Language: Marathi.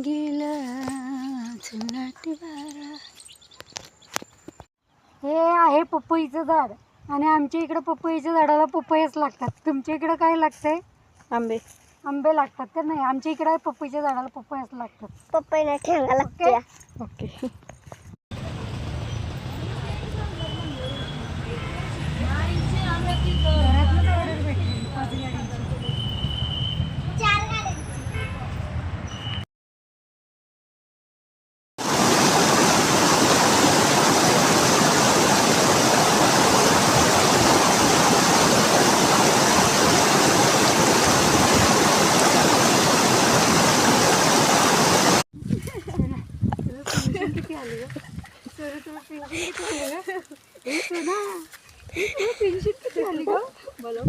गेला जुनाट वारा. हे आहे पपईचं झाड आणि आमच्या इकडे पपईच्या झाडाला पपईच लागतात. तुमच्या इकडे काय लागतंय? आंबे. आंबे लागतात का? नाही, आमच्या इकडे पपईच्या झाडाला पपईच लागतात. पपईला ठेंगा लागते. ओके. पेन्शन किती आली ग? मला